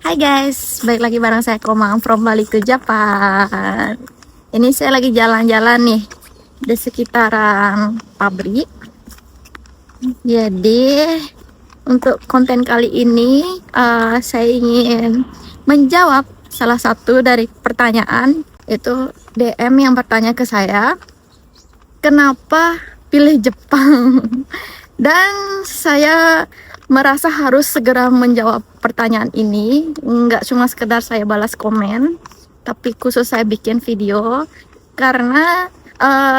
Hai guys, balik lagi bareng saya Komang from Bali to Japan. Ini saya lagi jalan-jalan nih di sekitaran pabrik. Jadi untuk konten kali ini saya ingin menjawab salah satu dari pertanyaan, itu DM yang bertanya ke saya, kenapa pilih Jepang? Dan saya merasa harus segera menjawab pertanyaan ini. Nggak cuma sekedar saya balas komen, tapi khusus saya bikin video. Karena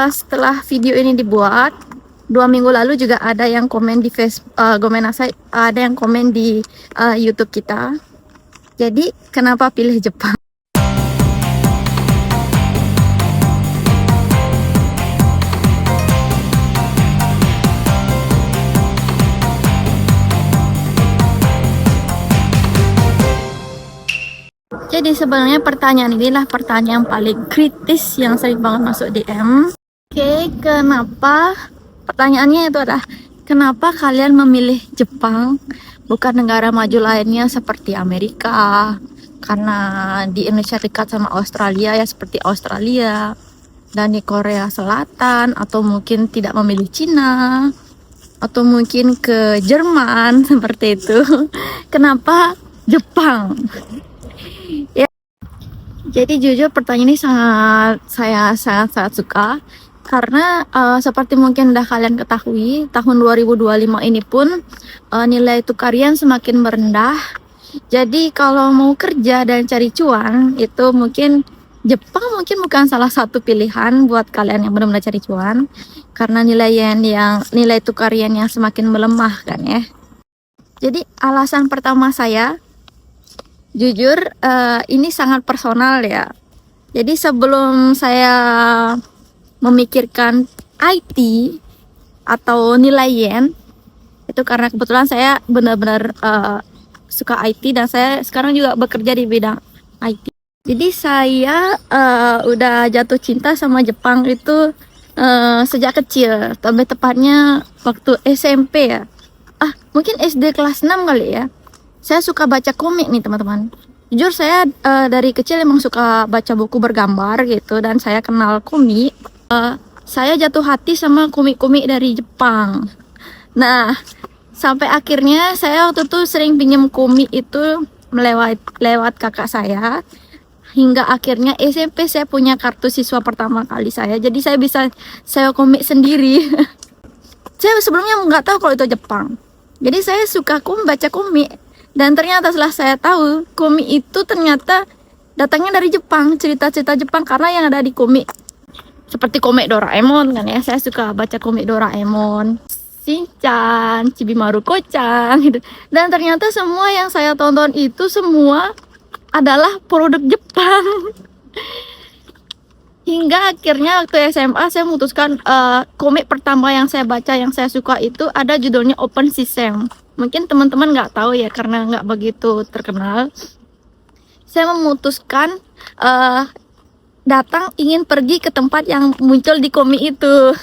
setelah video ini dibuat, 2 minggu lalu juga ada yang komen di Facebook, ada yang komen di YouTube kita. Jadi kenapa pilih Jepang? Jadi sebenarnya pertanyaan inilah pertanyaan paling kritis yang sering banget masuk DM. Oke, kenapa? Pertanyaannya itu adalah, kenapa kalian memilih Jepang bukan negara maju lainnya seperti Amerika? Karena di Indonesia dekat sama Australia ya, seperti Australia, dan di Korea Selatan, atau mungkin tidak memilih Cina, atau mungkin ke Jerman seperti itu. Kenapa Jepang? Jadi jujur pertanyaan ini saya sangat suka, karena seperti mungkin udah kalian ketahui, tahun 2025 ini pun nilai tukar yen semakin merendah. Jadi kalau mau kerja dan cari cuan, itu mungkin Jepang bukan salah satu pilihan buat kalian yang benar-benar cari cuan, karena nilai tukar yen yang semakin melemah kan ya. Jadi alasan pertama saya, jujur ini sangat personal ya. Jadi sebelum saya memikirkan IT atau nilai yen, itu karena kebetulan saya benar-benar suka IT, dan saya sekarang juga bekerja di bidang IT. Jadi saya udah jatuh cinta sama Jepang itu sejak kecil, lebih tepatnya waktu SMP ya. Mungkin SD kelas 6 kali ya. Saya suka baca komik nih teman-teman. Jujur saya dari kecil emang suka baca buku bergambar gitu, dan saya kenal komik. Saya jatuh hati sama komik-komik dari Jepang. Nah, sampai akhirnya saya waktu itu sering pinjam komik itu lewat kakak saya. Hingga akhirnya SMP saya punya kartu siswa pertama kali saya. Jadi saya bisa sewa komik sendiri. Saya sebelumnya nggak tahu kalau itu Jepang. Jadi saya suka baca komik. Dan ternyata setelah saya tahu, komik itu ternyata datangnya dari Jepang, cerita-cerita Jepang, karena yang ada di komik seperti komik Doraemon kan ya. Saya suka baca komik Doraemon, Shinchan, Chibimaru Ko-chan gitu. Dan ternyata semua yang saya tonton itu semua adalah produk Jepang. Hingga akhirnya waktu SMA saya memutuskan komik pertama yang saya baca, yang saya suka itu ada judulnya Open Sesame. Mungkin teman-teman nggak tahu ya, karena nggak begitu terkenal. Saya memutuskan datang ingin pergi ke tempat yang muncul di komik itu.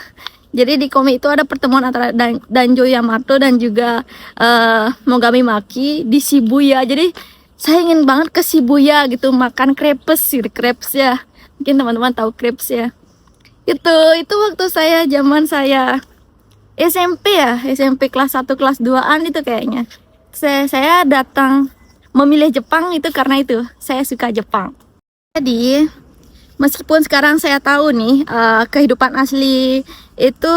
Jadi di komik itu ada pertemuan antara Danjo Yamato dan juga Mogami Maki di Shibuya. Jadi saya ingin banget ke Shibuya gitu, makan crepes ya. Mungkin teman-teman tahu crepes ya. Itu waktu zaman saya SMP ya, SMP kelas 1 kelas 2-an itu kayaknya. Saya datang memilih Jepang itu karena itu, saya suka Jepang. Jadi meskipun sekarang saya tahu nih kehidupan asli itu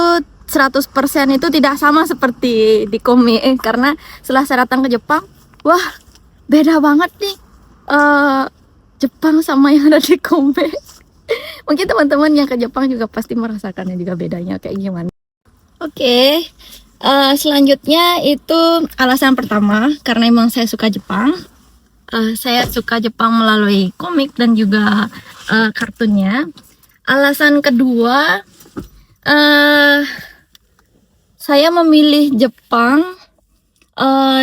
100% itu tidak sama seperti di komik, karena setelah saya datang ke Jepang, wah beda banget nih Jepang sama yang ada di komik. Mungkin teman-teman yang ke Jepang juga pasti merasakannya juga bedanya kayak gimana. Oke, selanjutnya itu alasan pertama, karena emang saya suka Jepang. Saya suka Jepang melalui komik dan juga kartunnya. Alasan kedua, saya memilih Jepang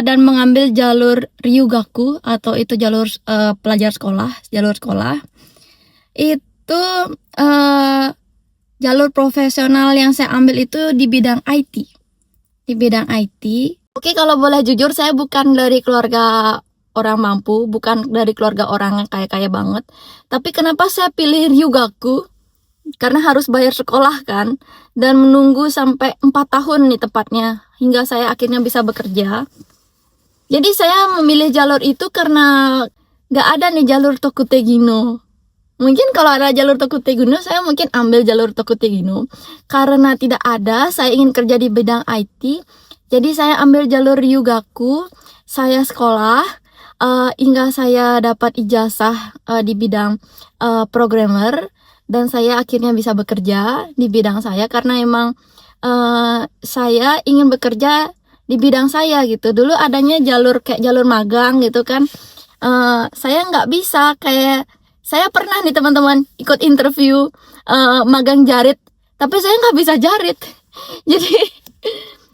dan mengambil jalur Ryugaku, atau itu jalur jalur sekolah. Itu jalur profesional yang saya ambil itu di bidang IT. Oke, kalau boleh jujur, saya bukan dari keluarga orang mampu, bukan dari keluarga orang yang kaya-kaya banget. Tapi kenapa saya pilih Ryugaku? Karena harus bayar sekolah kan, dan menunggu sampai 4 tahun nih tepatnya, hingga saya akhirnya bisa bekerja. Jadi saya memilih jalur itu karena gak ada nih jalur Tokutegino. Mungkin kalau ada jalur Tokutegino, saya mungkin ambil jalur Tokutegino. Karena tidak ada, saya ingin kerja di bidang IT. Jadi saya ambil jalur Ryugaku. Saya sekolah hingga saya dapat ijazah di bidang programmer. Dan saya akhirnya bisa bekerja di bidang saya. Karena emang saya ingin bekerja di bidang saya gitu. Dulu adanya jalur kayak jalur magang gitu kan. Saya nggak bisa kayak... Saya pernah nih teman-teman ikut interview magang jarit, tapi saya nggak bisa jarit. Jadi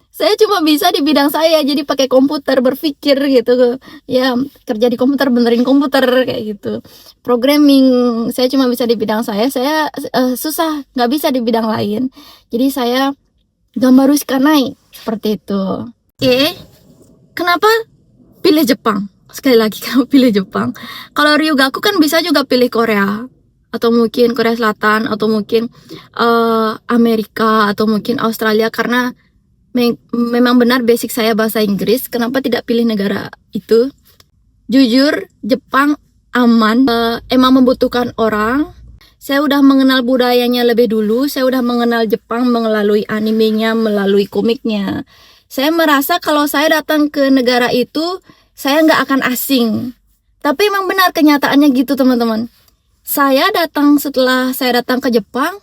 saya cuma bisa di bidang saya, jadi pakai komputer berpikir gitu, ya kerja di komputer, benerin komputer kayak gitu. Programming saya cuma bisa di bidang saya susah, nggak bisa di bidang lain. Jadi saya gambaru shikanai seperti itu. Kenapa pilih Jepang? Sekali lagi kamu pilih Jepang. Kalau Ryugaku kan bisa juga pilih Korea, atau mungkin Korea Selatan, atau mungkin Amerika, atau mungkin Australia. Karena memang benar basic saya bahasa Inggris. Kenapa tidak pilih negara itu? Jujur, Jepang aman, emang membutuhkan orang. Saya udah mengenal budayanya lebih dulu. Saya udah mengenal Jepang melalui animenya, melalui komiknya. Saya merasa kalau saya datang ke negara itu, saya nggak akan asing. Tapi emang benar kenyataannya gitu teman-teman. Setelah saya datang ke Jepang,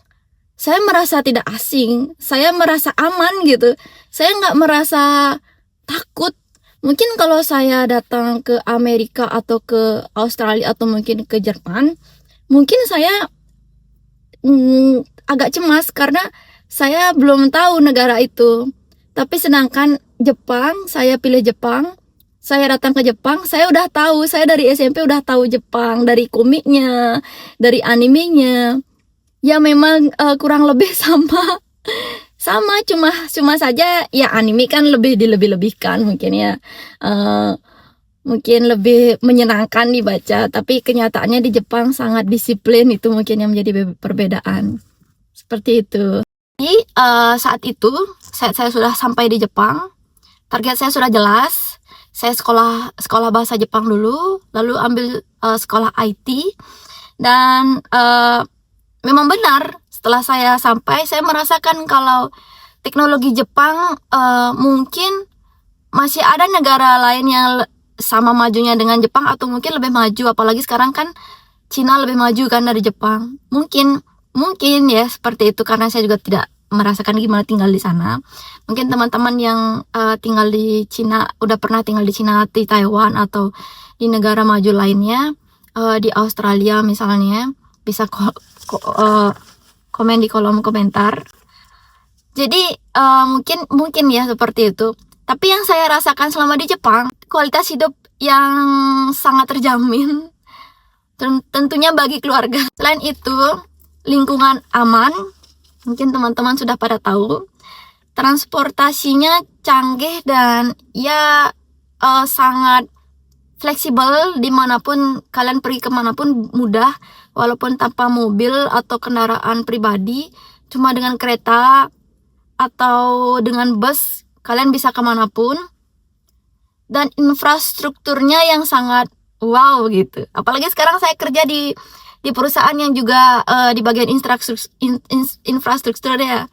saya merasa tidak asing. Saya merasa aman gitu. Saya nggak merasa takut. Mungkin kalau saya datang ke Amerika atau ke Australia atau mungkin ke Jerman, mungkin saya agak cemas karena saya belum tahu negara itu. Tapi sedangkan Jepang, saya pilih Jepang. Saya datang ke Jepang, saya udah tahu, saya dari SMP udah tahu Jepang, dari komiknya, dari animenya. Ya memang kurang lebih sama, cuma saja ya anime kan lebih dilebih-lebihkan mungkin ya, mungkin lebih menyenangkan dibaca. Tapi kenyataannya di Jepang sangat disiplin, itu mungkin yang menjadi perbedaan. Seperti itu. Jadi saat itu saya sudah sampai di Jepang, target saya sudah jelas. Saya sekolah bahasa Jepang dulu, lalu ambil sekolah IT, dan memang benar setelah saya sampai, saya merasakan kalau teknologi Jepang mungkin masih ada negara lain yang sama majunya dengan Jepang atau mungkin lebih maju, apalagi sekarang kan Cina lebih maju kan dari Jepang. Mungkin ya seperti itu, karena saya juga tidak merasakan gimana tinggal di sana. Mungkin teman-teman yang tinggal di Cina, udah pernah tinggal di Cina, di Taiwan, atau di negara maju lainnya, di Australia misalnya, bisa komen di kolom komentar. Jadi mungkin ya seperti itu. Tapi yang saya rasakan selama di Jepang, kualitas hidup yang sangat terjamin, tentunya bagi keluarga. Selain itu, lingkungan aman. Mungkin teman-teman sudah pada tahu, transportasinya canggih dan ya sangat fleksibel. Dimanapun kalian pergi, kemanapun mudah, walaupun tanpa mobil atau kendaraan pribadi, cuma dengan kereta atau dengan bus kalian bisa kemanapun. Dan infrastrukturnya yang sangat wow gitu. Apalagi sekarang saya kerja di perusahaan yang juga di bagian infrastruktur ya.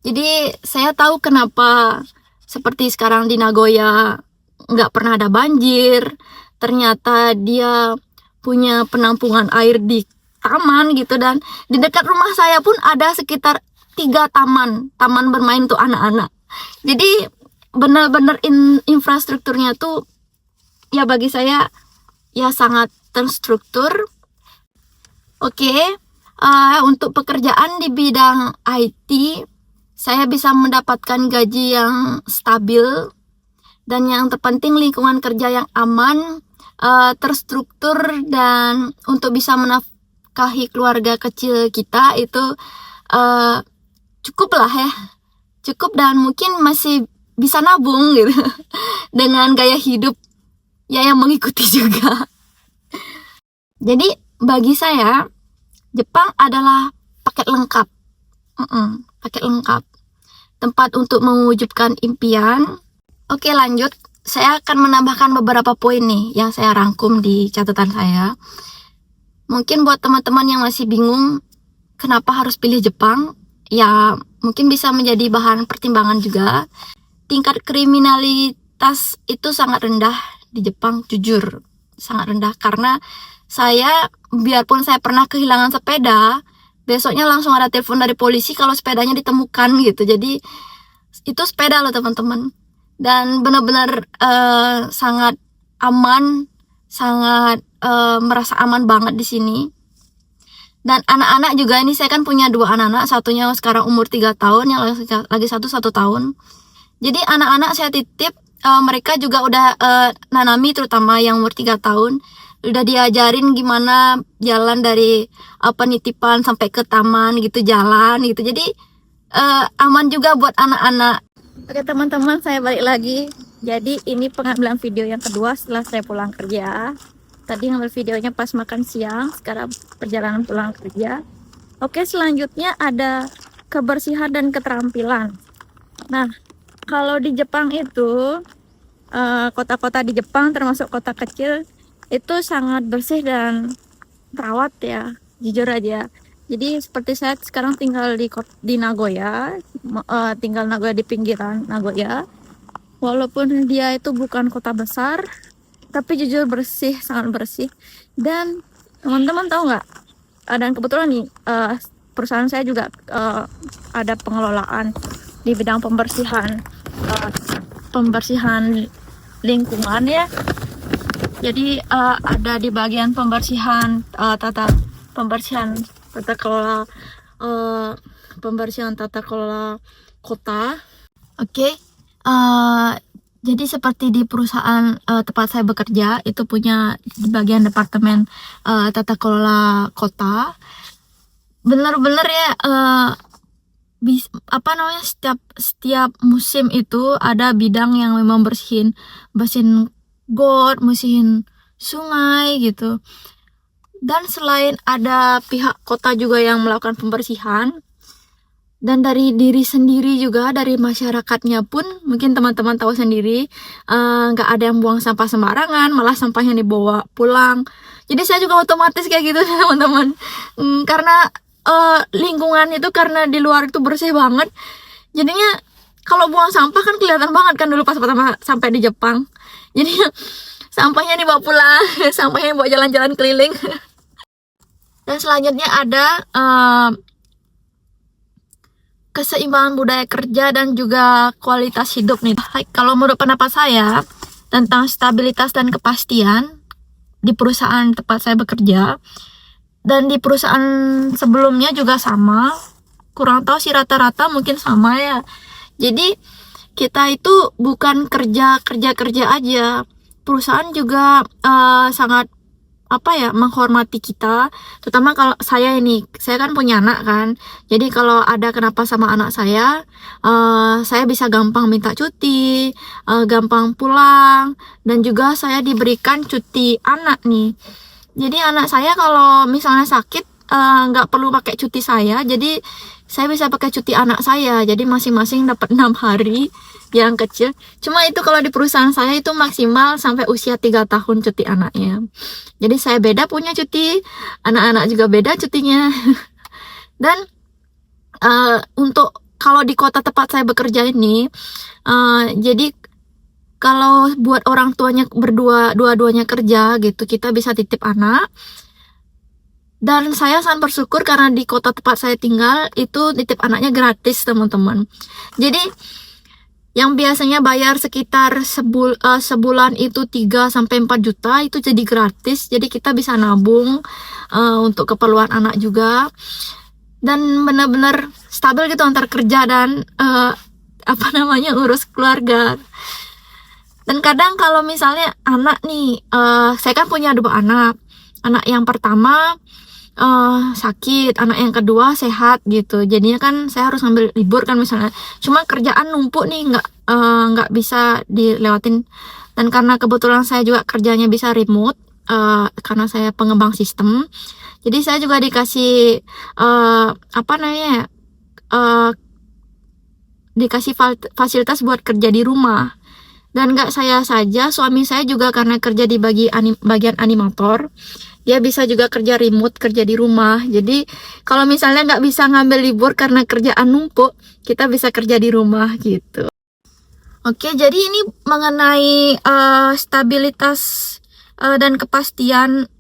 Jadi saya tahu kenapa seperti sekarang di Nagoya nggak pernah ada banjir. Ternyata dia punya penampungan air di taman gitu, dan di dekat rumah saya pun ada sekitar 3 taman bermain untuk anak-anak. Jadi benar-benar infrastrukturnya tuh ya bagi saya ya sangat terstruktur. Oke, untuk pekerjaan di bidang IT, saya bisa mendapatkan gaji yang stabil, dan yang terpenting lingkungan kerja yang aman, terstruktur, dan untuk bisa menafkahi keluarga kecil kita itu cukup lah ya, cukup, dan mungkin masih bisa nabung gitu dengan gaya hidup ya yang mengikuti juga. Jadi bagi saya Jepang adalah paket lengkap. Paket lengkap. Tempat untuk mewujudkan impian. Oke, lanjut. Saya akan menambahkan beberapa poin nih yang saya rangkum di catatan saya. Mungkin buat teman-teman yang masih bingung kenapa harus pilih Jepang, ya mungkin bisa menjadi bahan pertimbangan juga. Tingkat kriminalitas itu sangat rendah di Jepang, jujur sangat rendah, karena saya, biarpun saya pernah kehilangan sepeda, besoknya langsung ada telepon dari polisi kalau sepedanya ditemukan gitu. Jadi itu sepeda loh teman-teman, dan benar-benar sangat aman, sangat merasa aman banget di sini. Dan anak-anak juga, ini saya kan punya 2 anak-anak, satunya sekarang umur 3 tahun, yang lagi 1 tahun. Jadi anak-anak saya titip, mereka juga udah Nanami terutama yang umur 3 tahun udah diajarin gimana jalan dari penitipan sampai ke taman gitu, jalan gitu. Jadi aman juga buat anak-anak. Oke teman-teman, saya balik lagi. Jadi ini pengambilan video yang kedua setelah saya pulang kerja. Tadi ngambil videonya pas makan siang, sekarang perjalanan pulang kerja. Oke, selanjutnya ada kebersihan dan keterampilan. Nah, kalau di Jepang itu, kota-kota di Jepang termasuk kota kecil itu sangat bersih dan terawat ya, jujur aja. Jadi seperti saya sekarang tinggal di Nagoya, tinggal Nagoya di pinggiran Nagoya. Walaupun dia itu bukan kota besar, tapi jujur bersih, sangat bersih. Dan teman-teman tahu nggak? Dan kebetulan nih perusahaan saya juga ada pengelolaan di bidang pembersihan lingkungan ya. Jadi ada di bagian pembersihan tata kelola tata kelola kota. Oke. Jadi seperti di perusahaan tempat saya bekerja itu punya di bagian departemen tata kelola kota. Benar-benar ya setiap musim itu ada bidang yang memang bersihin got, bersihin sungai gitu. Dan selain ada pihak kota juga yang melakukan pembersihan, dan dari diri sendiri juga, dari masyarakatnya pun, mungkin teman-teman tahu sendiri, nggak ada yang buang sampah sembarangan, malah sampahnya dibawa pulang. Jadi saya juga otomatis kayak gitu teman-teman, karena lingkungan itu, karena di luar itu bersih banget, jadinya kalau buang sampah kan kelihatan banget kan dulu pas pertama sampai di Jepang. Jadi sampahnya dibawa pulang, sampahnya dibawa jalan-jalan keliling. Dan selanjutnya ada keseimbangan budaya kerja dan juga kualitas hidup nih. Kalau menurut pendapat saya tentang stabilitas dan kepastian di perusahaan tempat saya bekerja dan di perusahaan sebelumnya juga sama, kurang tahu sih, rata-rata mungkin sama ya. Jadi kita itu bukan kerja aja, perusahaan juga sangat menghormati kita, terutama kalau saya kan punya anak kan. Jadi kalau ada kenapa sama anak saya bisa gampang minta cuti, gampang pulang, dan juga saya diberikan cuti anak nih. Jadi anak saya kalau misalnya sakit nggak perlu pakai cuti saya, jadi saya bisa pakai cuti anak saya. Jadi masing-masing dapat 6 hari yang kecil. Cuma itu kalau di perusahaan saya itu maksimal sampai usia 3 tahun cuti anaknya. Jadi saya beda punya cuti, anak-anak juga beda cutinya. Dan untuk kalau di kota tempat saya bekerja ini, jadi kalau buat orang tuanya dua-duanya kerja gitu, kita bisa titip anak. Dan saya sangat bersyukur karena di kota tempat saya tinggal itu titip anaknya gratis teman-teman. Jadi yang biasanya bayar sekitar sebulan itu 3-4 juta itu jadi gratis. Jadi kita bisa nabung untuk keperluan anak juga. Dan benar-benar stabil gitu antar kerja dan urus keluarga. Dan kadang kalau misalnya anak nih, saya kan punya 2 anak. Anak yang pertama sakit, anak yang kedua sehat gitu. Jadinya kan saya harus ngambil libur kan misalnya. Cuma kerjaan numpuk nih, nggak bisa dilewatin. Dan karena kebetulan saya juga kerjanya bisa remote, karena saya pengembang sistem. Jadi saya juga dikasih apa namanya? Dikasih fasilitas buat kerja di rumah. Dan nggak saya saja, suami saya juga karena kerja di bagian animator, dia bisa juga kerja remote, kerja di rumah. Jadi kalau misalnya nggak bisa ngambil libur karena kerjaan numpuk, kita bisa kerja di rumah gitu. Oke, jadi ini mengenai stabilitas dan kepastian.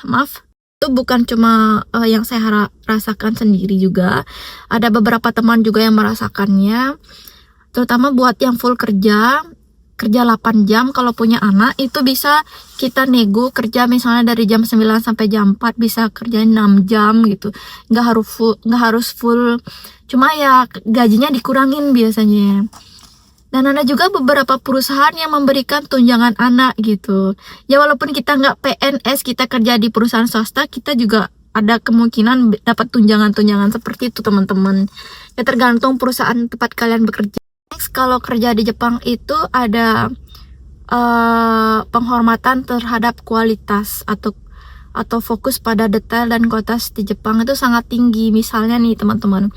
Maaf, itu bukan cuma yang saya rasakan sendiri juga. Ada beberapa teman juga yang merasakannya. Terutama buat yang full kerja 8 jam kalau punya anak, itu bisa kita nego kerja misalnya dari jam 9 sampai jam 4, bisa kerjain 6 jam gitu. Nggak harus full. Cuma ya gajinya dikurangin biasanya. Dan ada juga beberapa perusahaan yang memberikan tunjangan anak gitu. Ya walaupun kita nggak PNS, kita kerja di perusahaan swasta, kita juga ada kemungkinan dapat tunjangan-tunjangan seperti itu teman-teman. Ya tergantung perusahaan tempat kalian bekerja. Next, kalau kerja di Jepang itu ada penghormatan terhadap kualitas atau fokus pada detail dan kualitas di Jepang itu sangat tinggi. Misalnya nih teman-teman,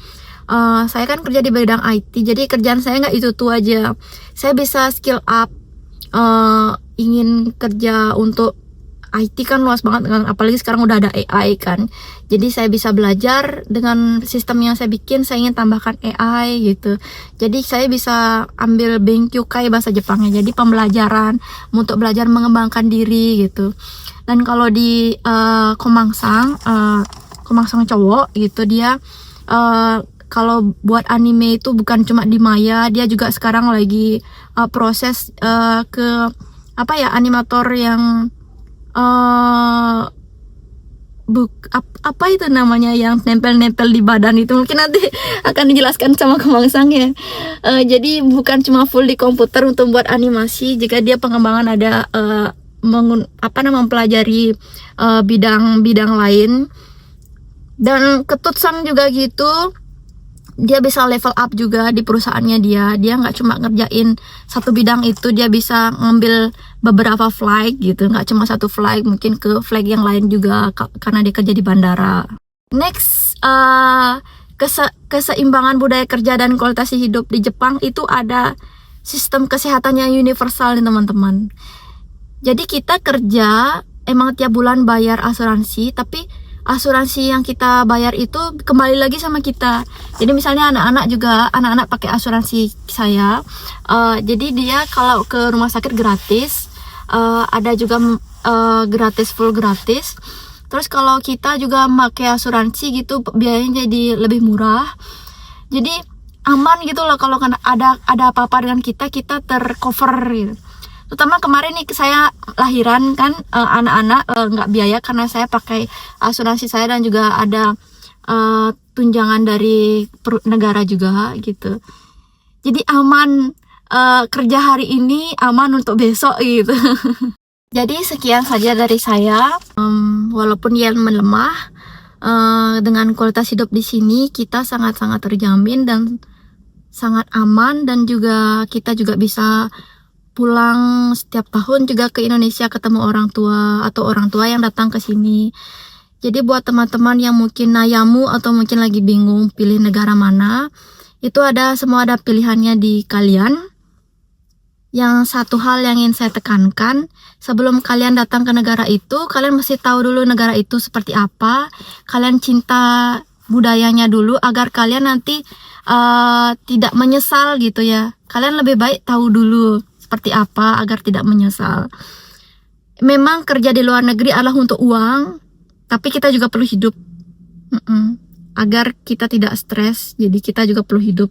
saya kan kerja di bidang IT, jadi kerjaan saya nggak itu aja. Saya bisa skill up, ingin kerja untuk IT kan luas banget kan, apalagi sekarang udah ada AI kan. Jadi saya bisa belajar dengan sistem yang saya bikin, saya ingin tambahkan AI gitu. Jadi saya bisa ambil Benkyukai bahasa Jepangnya, jadi pembelajaran untuk belajar mengembangkan diri gitu. Dan kalau di Komangsang cowok gitu, dia kalau buat anime itu bukan cuma di Maya, dia juga sekarang lagi proses ke animator yang apa itu namanya, yang nempel-nempel di badan itu, mungkin nanti akan dijelaskan sama Kemangsang ya. Jadi bukan cuma full di komputer untuk buat animasi, jika dia pengembangan ada mempelajari bidang-bidang lain. Dan Ketutsang juga gitu, dia bisa level up juga di perusahaannya dia nggak cuma ngerjain satu bidang itu, dia bisa ngambil beberapa flag gitu, nggak cuma satu flag, mungkin ke flag yang lain juga karena dia kerja di bandara. Next, keseimbangan budaya kerja dan kualitas hidup di Jepang itu ada sistem kesehatan yang universal nih teman-teman. Jadi kita kerja emang tiap bulan bayar asuransi, tapi asuransi yang kita bayar itu kembali lagi sama kita. Jadi misalnya anak-anak pakai asuransi saya, jadi dia kalau ke rumah sakit gratis, ada juga gratis, full gratis. Terus kalau kita juga pakai asuransi gitu, biayanya jadi lebih murah. Jadi aman gitu loh, kalau ada apa-apa dengan kita tercover gitu. Terutama kemarin nih saya lahiran kan, anak-anak nggak biaya karena saya pakai asuransi saya, dan juga ada tunjangan dari negara juga gitu. Jadi aman, kerja hari ini aman untuk besok gitu. Jadi sekian saja dari saya. Walaupun yen melemah, dengan kualitas hidup di sini kita sangat-sangat terjamin dan sangat aman, dan juga kita juga bisa pulang setiap tahun juga ke Indonesia ketemu orang tua atau orang tua yang datang ke sini. Jadi buat teman-teman yang mungkin nayamu atau mungkin lagi bingung pilih negara mana, itu semua ada pilihannya di kalian. Yang satu hal yang ingin saya tekankan, sebelum kalian datang ke negara itu, kalian mesti tahu dulu negara itu seperti apa. Kalian cinta budayanya dulu agar kalian nanti tidak menyesal gitu ya. Kalian lebih baik tahu dulu seperti apa agar tidak menyesal. Memang kerja di luar negeri adalah untuk uang, tapi kita juga perlu hidup. Agar kita tidak stres, jadi kita juga perlu hidup.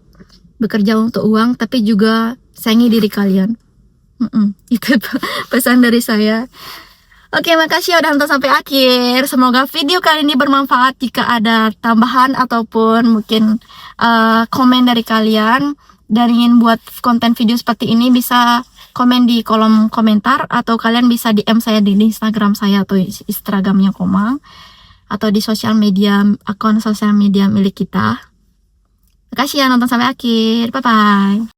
Bekerja untuk uang, tapi juga sayangi diri kalian. Itu pesan dari saya. Oke, makasih udah nonton sampai akhir. Semoga video kali ini bermanfaat. Jika ada tambahan ataupun mungkin komen dari kalian dan ingin buat konten video seperti ini, bisa komen di kolom komentar, atau kalian bisa DM saya di Instagram saya atau Instagramnya Komang. atau di sosial media, akun sosial media milik kita. Makasih ya nonton sampai akhir. Bye-bye.